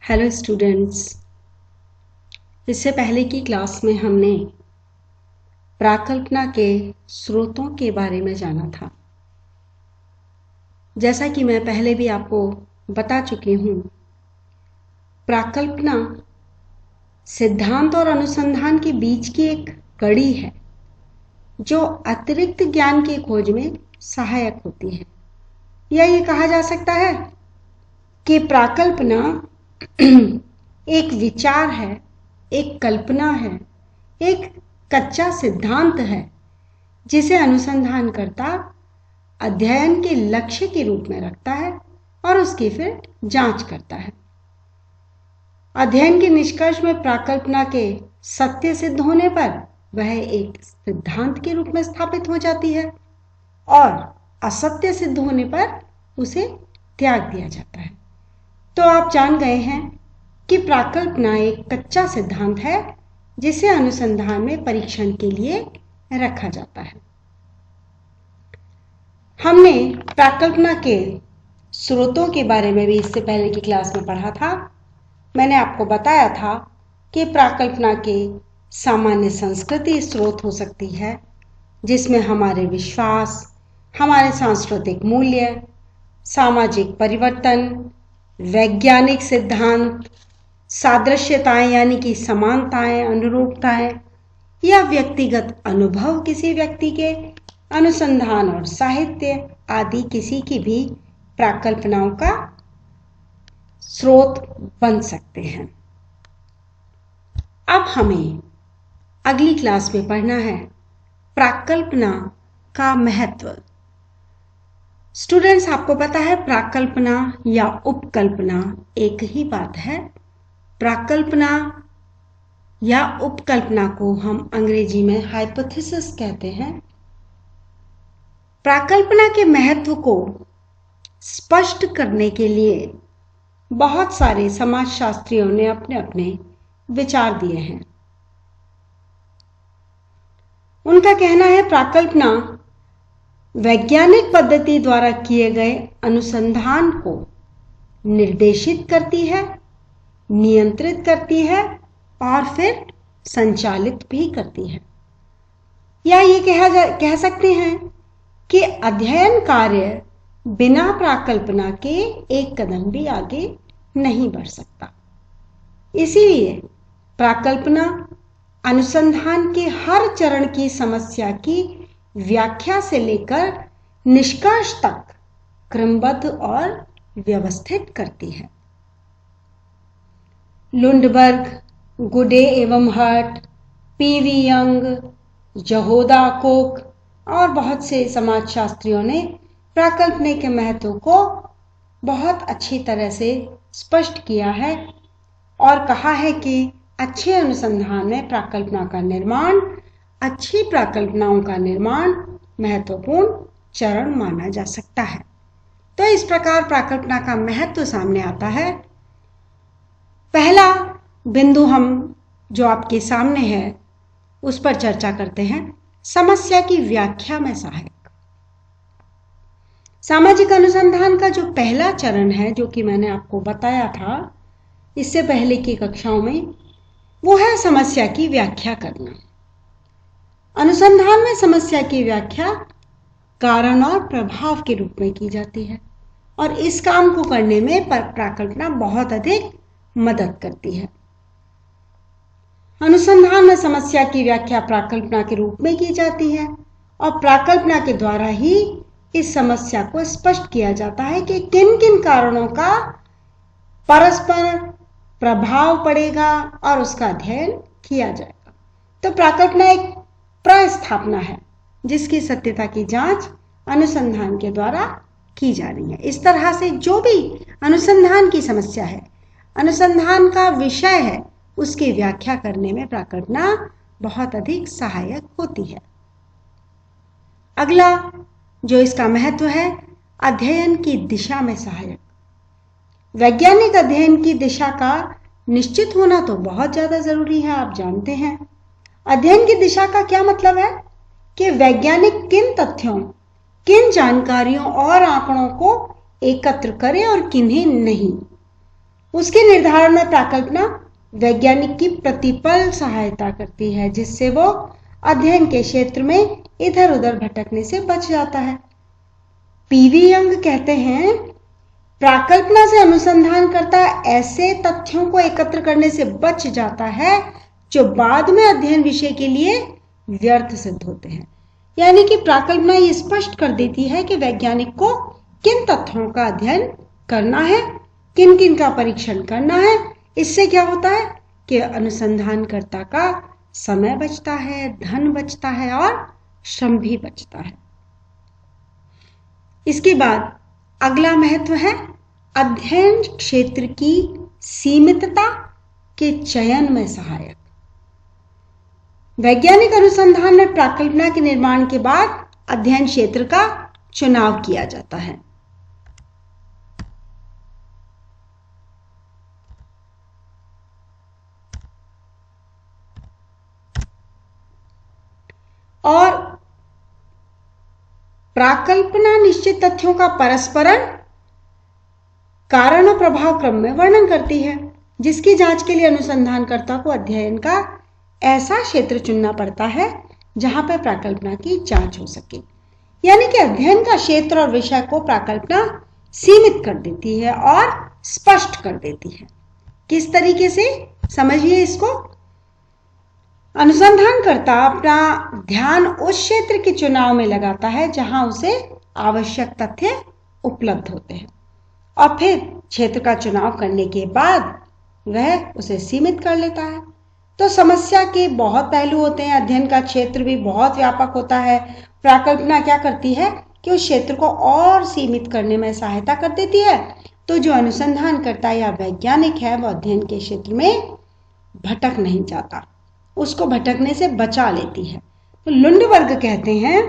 Hello students. इससे पहले की क्लास में हमने प्राकल्पना के स्रोतों के बारे में जाना था। जैसा कि मैं पहले भी आपको बता चुकी हूँ, प्राकल्पना सिद्धांत और अनुसंधान के बीच की एक कड़ी है जो अतिरिक्त ज्ञान की खोज में सहायक होती है। या ये कहा जा सकता है कि प्राकल्पना एक विचार है, एक कल्पना है, एक कच्चा सिद्धांत है जिसे अनुसंधानकर्ता अध्ययन के लक्ष्य के रूप में रखता है और उसकी फिर जांच करता है। अध्ययन के निष्कर्ष में प्राकल्पना के सत्य सिद्ध होने पर वह एक सिद्धांत के रूप में स्थापित हो जाती है और असत्य सिद्ध होने पर उसे त्याग दिया जाता है। तो आप जान गए हैं कि प्राकल्पना एक कच्चा सिद्धांत है जिसे अनुसंधान में परीक्षण के लिए रखा जाता है। हमने प्राकल्पना के स्रोतों के बारे में भी इससे पहले की क्लास में पढ़ा था। मैंने आपको बताया था कि प्राकल्पना के सामान्य संस्कृति स्रोत हो सकती है जिसमें हमारे विश्वास, हमारे सांस्कृतिक मूल्य, सामाजिक परिवर्तन, वैज्ञानिक सिद्धांत, सादृश्यताएं यानी कि समानताएं, अनुरूपताएं या व्यक्तिगत अनुभव किसी व्यक्ति के, अनुसंधान और साहित्य आदि किसी की भी प्राकल्पनाओं का स्रोत बन सकते हैं। अब हमें अगली क्लास में पढ़ना है प्राकल्पना का महत्व। स्टूडेंट्स, आपको पता है प्राकल्पना या उपकल्पना एक ही बात है। प्राकल्पना या उपकल्पना को हम अंग्रेजी में हाइपोथेसिस कहते हैं। प्राकल्पना के महत्व को स्पष्ट करने के लिए बहुत सारे समाजशास्त्रियों ने अपने अपने विचार दिए हैं। उनका कहना है प्राकल्पना वैज्ञानिक पद्धति द्वारा किए गए अनुसंधान को निर्देशित करती है, नियंत्रित करती है और फिर संचालित भी करती है। या ये कह सकते हैं कि अध्ययन कार्य बिना प्राकल्पना के एक कदम भी आगे नहीं बढ़ सकता। इसीलिए प्राकल्पना अनुसंधान के हर चरण की समस्या की व्याख्या से लेकर निष्कर्ष तक क्रमबद्ध और व्यवस्थित करती है। लुंडबर्ग, गुडे एवं हर्ट, पीवी यंग, यहूदा कोक और बहुत से समाजशास्त्रियों ने प्राकल्पना के महत्व को बहुत अच्छी तरह से स्पष्ट किया है और कहा है कि अच्छे अनुसंधान में प्राकल्पना का निर्माण, अच्छी प्राकल्पनाओं का निर्माण महत्वपूर्ण चरण माना जा सकता है। तो इस प्रकार प्राकल्पना का महत्व सामने आता है। पहला बिंदु हम जो आपके सामने है उस पर चर्चा करते हैं, समस्या की व्याख्या में सहायक। सामाजिक अनुसंधान का जो पहला चरण है, जो कि मैंने आपको बताया था इससे पहले की कक्षाओं में, वो है समस्या की व्याख्या करना। अनुसंधान में समस्या की व्याख्या कारण और प्रभाव के रूप में की जाती है और इस काम को करने में प्राकल्पना बहुत अधिक मदद करती है। अनुसंधान में समस्या की व्याख्या प्राकल्पना के रूप में की जाती है और प्राकल्पना के द्वारा ही इस समस्या को स्पष्ट किया जाता है कि किन किन कारणों का परस्पर प्रभाव पड़ेगा और उसका अध्ययन किया जाएगा। तो प्राकल्पना एक प्रस्थापना है जिसकी सत्यता की जांच अनुसंधान के द्वारा की जा रही है। इस तरह से जो भी अनुसंधान की समस्या है, अनुसंधान का विषय है, उसकी व्याख्या करने में प्राकल्पना बहुत अधिक सहायक होती है। अगला जो इसका महत्व है, अध्ययन की दिशा में सहायक। वैज्ञानिक अध्ययन की दिशा का निश्चित होना तो बहुत ज्यादा जरूरी है। आप जानते हैं अध्ययन की दिशा का क्या मतलब है कि वैज्ञानिक किन तथ्यों, किन जानकारियों और आंकड़ों को एकत्र करें और किन्हें नहीं। उसके निर्धारण में प्राकल्पना वैज्ञानिक की प्रतिपल सहायता करती है, जिससे वो अध्ययन के क्षेत्र में इधर उधर भटकने से बच जाता है। पीवी यंग कहते हैं, प्राकल्पना से अनुसंधानकर्ता ऐसे तथ्यों को एकत्र करने से बच जाता है जो बाद में अध्ययन विषय के लिए व्यर्थ सिद्ध होते हैं। यानी कि प्राकल्पना ये स्पष्ट कर देती है कि वैज्ञानिक को किन तथ्यों का अध्ययन करना है, किन किन का परीक्षण करना है। इससे क्या होता है कि अनुसंधानकर्ता का समय बचता है, धन बचता है और श्रम भी बचता है। इसके बाद अगला महत्व है अध्ययन क्षेत्र की सीमितता के चयन में सहायक। वैज्ञानिक अनुसंधान में प्राकल्पना के निर्माण के बाद अध्ययन क्षेत्र का चुनाव किया जाता है। और प्राकल्पना निश्चित तथ्यों का परस्परन कारण और प्रभाव क्रम में वर्णन करती है, जिसकी जांच के लिए अनुसंधानकर्ता को अध्ययन का ऐसा क्षेत्र चुनना पड़ता है जहां पर प्राकल्पना की जांच हो सके। यानी कि अध्ययन का क्षेत्र और विषय को प्राकल्पना सीमित कर देती है और स्पष्ट कर देती है। किस तरीके से, समझिए इसको। अनुसंधानकर्ता अपना ध्यान उस क्षेत्र के चुनाव में लगाता है जहां उसे आवश्यक तथ्य उपलब्ध होते हैं, और फिर क्षेत्र का चुनाव करने के बाद वह उसे सीमित कर लेता है। तो समस्या के बहुत पहलू होते हैं, अध्ययन का क्षेत्र भी बहुत व्यापक होता है। प्राकल्पना क्या करती है कि उस क्षेत्र को और सीमित करने में सहायता कर देती है। तो जो अनुसंधानकर्ता या वैज्ञानिक है वो अध्ययन के क्षेत्र में भटक नहीं जाता, उसको भटकने से बचा लेती है। तो लुंडबर्ग कहते हैं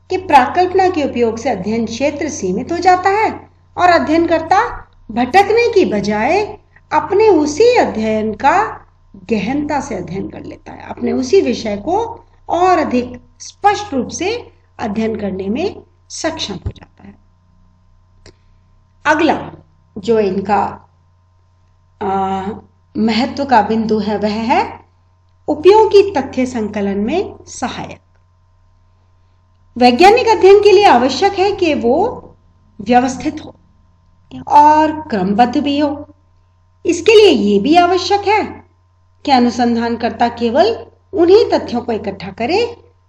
कि प्राकल्पना के उपयोग से अध्ययन क्षेत्र सीमित हो जाता है और अध्ययनकर्ता भटकने की बजाय अपने उसी अध्ययन का गहनता से अध्ययन कर लेता है, अपने उसी विषय को और अधिक स्पष्ट रूप से अध्ययन करने में सक्षम हो जाता है। अगला जो इनका महत्व का बिंदु है वह है उपयोगी तथ्य संकलन में सहायक। वैज्ञानिक अध्ययन के लिए आवश्यक है कि वो व्यवस्थित हो और क्रमबद्ध भी हो। इसके लिए ये भी आवश्यक है कि अनुसंधानकर्ता केवल उन्हीं तथ्यों को इकट्ठा करे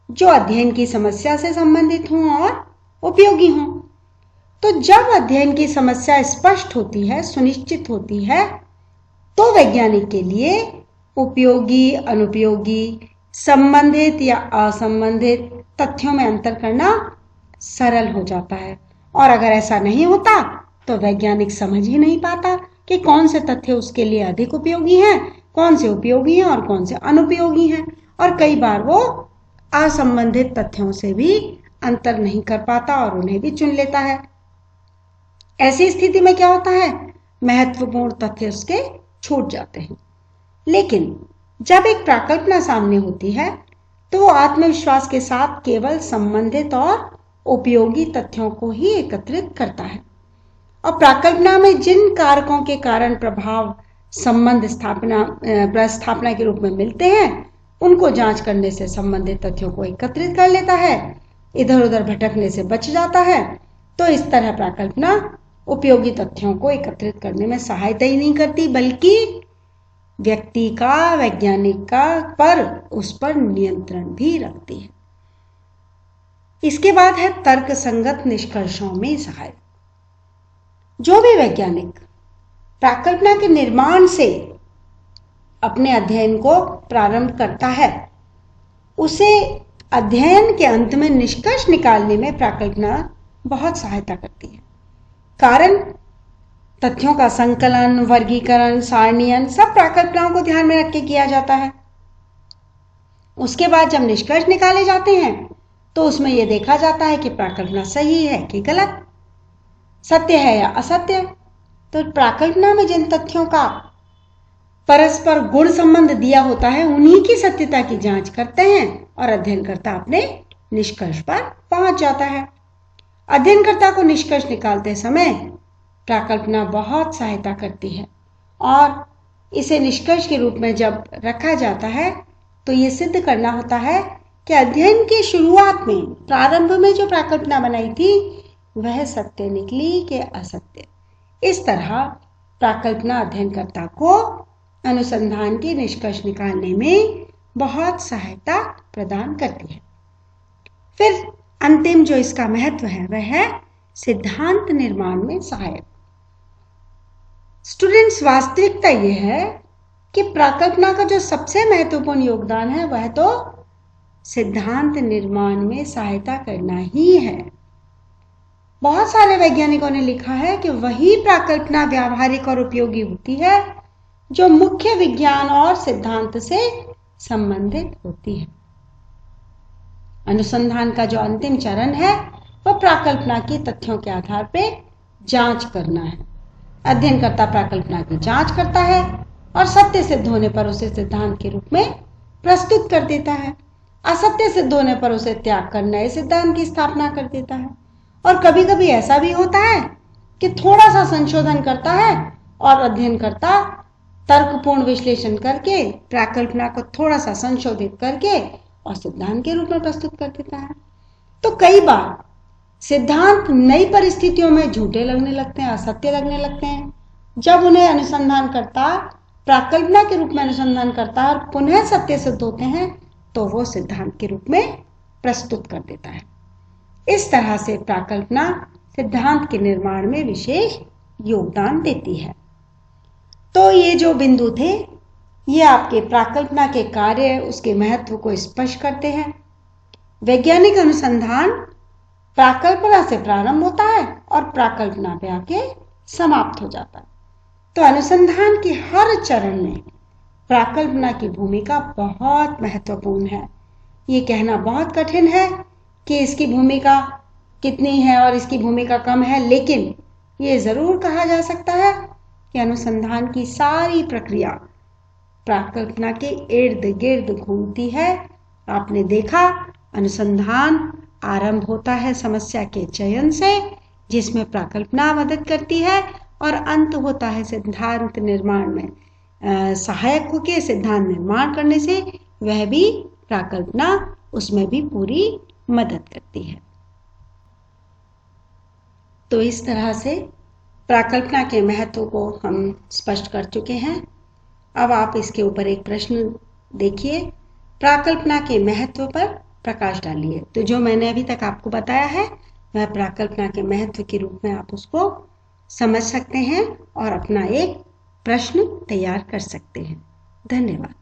जो अध्ययन की समस्या से संबंधित हों और उपयोगी हों। तो जब अध्ययन की समस्या स्पष्ट होती है, सुनिश्चित होती है, तो वैज्ञानिक के लिए उपयोगी, अनुपयोगी, संबंधित या असंबंधित तथ्यों में अंतर करना सरल हो जाता है। और अगर ऐसा नहीं होता तो वैज्ञानिक समझ ही नहीं पाता कि कौन से तथ्य उसके लिए अधिक उपयोगी हैं, कौन से उपयोगी हैं और कौन से अनुपयोगी हैं। और कई बार वो असंबंधित तथ्यों से भी अंतर नहीं कर पाता और उन्हें भी चुन लेता है। ऐसी स्थिति में क्या होता है, महत्वपूर्ण तथ्य उसके छूट जाते हैं। लेकिन जब एक प्राकल्पना सामने होती है तो वो आत्मविश्वास के साथ केवल संबंधित और उपयोगी तथ्यों को ही एकत्रित करता है। और प्राकल्पना में जिन कारकों के कारण प्रभाव संबंध प्रस्थापना के रूप में मिलते हैं उनको जांच करने से संबंधित तथ्यों को एकत्रित कर लेता है, इधर उधर भटकने से बच जाता है। तो इस तरह प्राकल्पना उपयोगी तथ्यों को एकत्रित करने में सहायता ही नहीं करती, बल्कि व्यक्ति का, वैज्ञानिक का पर उस पर नियंत्रण भी रखती है। इसके बाद है तर्कसंगत निष्कर्षों में सहायक। जो भी वैज्ञानिक प्राकल्पना के निर्माण से अपने अध्ययन को प्रारंभ करता है, उसे अध्ययन के अंत में निष्कर्ष निकालने में प्राकल्पना बहुत सहायता करती है। कारण तथ्यों का संकलन, वर्गीकरण, सारणीयन सब प्राकल्पनाओं को ध्यान में रख के किया जाता है। उसके बाद जब निष्कर्ष निकाले जाते हैं तो उसमें यह देखा जाता है कि प्राकल्पना सही है कि गलत, सत्य है या असत्य। तो प्राकल्पना में जिन तथ्यों का परस्पर गुण संबंध दिया होता है उन्हीं की सत्यता की जांच करते हैं और अध्ययनकर्ता अपने निष्कर्ष पर पहुंच जाता है। अध्ययनकर्ता को निष्कर्ष निकालते समय प्राकल्पना बहुत सहायता करती है और इसे निष्कर्ष के रूप में जब रखा जाता है तो ये सिद्ध करना होता है कि अध्ययन की शुरुआत में, प्रारंभ में जो प्राकल्पना बनाई थी वह सत्य निकली कि असत्य। इस तरह प्राकल्पना अध्ययनकर्ता को अनुसंधान के निष्कर्ष निकालने में बहुत सहायता प्रदान करती है। फिर अंतिम जो इसका महत्व है वह है सिद्धांत निर्माण में सहायक। स्टूडेंट्स, वास्तविकता यह है कि प्राकल्पना का जो सबसे महत्वपूर्ण योगदान है वह तो सिद्धांत निर्माण में सहायता करना ही है। बहुत सारे वैज्ञानिकों ने लिखा है कि वही प्राकल्पना व्यावहारिक और उपयोगी होती है जो मुख्य विज्ञान और सिद्धांत से संबंधित होती है। अनुसंधान का जो अंतिम चरण है वह प्राकल्पना की तथ्यों के आधार पर जांच करना है। अध्ययनकर्ता प्राकल्पना की जांच करता है और सत्य सिद्ध होने पर उसे सिद्धांत के रूप में प्रस्तुत कर देता है। असत्य सिद्ध होने पर उसे त्याग कर नए सिद्धांत की स्थापना कर देता है। और कभी कभी ऐसा भी होता है कि थोड़ा सा संशोधन करता है और अध्ययनकर्ता तर्कपूर्ण विश्लेषण करके प्राकल्पना को थोड़ा सा संशोधित करके और सिद्धांत के रूप में प्रस्तुत कर देता है। तो कई बार सिद्धांत नई परिस्थितियों में झूठे लगने लगते हैं, असत्य लगने लगते हैं। जब उन्हें अनुसंधानकर्ता प्राकल्पना के रूप में अनुसंधान करता है और पुनः सत्य सिद्ध होते हैं तो वो सिद्धांत के रूप में प्रस्तुत कर देता है। इस तरह से प्राकल्पना सिद्धांत के निर्माण में विशेष योगदान देती है। तो ये जो बिंदु थे ये आपके प्राकल्पना के कार्य, उसके महत्व को स्पष्ट करते हैं। वैज्ञानिक अनुसंधान प्राकल्पना से प्रारंभ होता है और प्राकल्पना पे आके समाप्त हो जाता है। तो अनुसंधान के हर चरण में प्राकल्पना की भूमिका बहुत महत्वपूर्ण है। ये कहना बहुत कठिन है कि इसकी भूमिका कितनी है और इसकी भूमिका कम है, लेकिन ये जरूर कहा जा सकता है कि अनुसंधान की सारी प्रक्रिया प्राकल्पना के इर्द गिर्द घूमती है। आपने देखा, अनुसंधान आरंभ होता है समस्या के चयन से, जिसमें प्राकल्पना मदद करती है, और अंत होता है सिद्धांत निर्माण में सहायक होकर सिद्धांत निर्माण करने से। वह भी प्राकल्पना उसमें भी पूरी मदद करती है। तो इस तरह से प्राकल्पना के महत्व को हम स्पष्ट कर चुके हैं। अब आप इसके ऊपर एक प्रश्न देखिए, प्राकल्पना के महत्व पर प्रकाश डालिए। तो जो मैंने अभी तक आपको बताया है वह प्राकल्पना के महत्व के रूप में आप उसको समझ सकते हैं और अपना एक प्रश्न तैयार कर सकते हैं। धन्यवाद।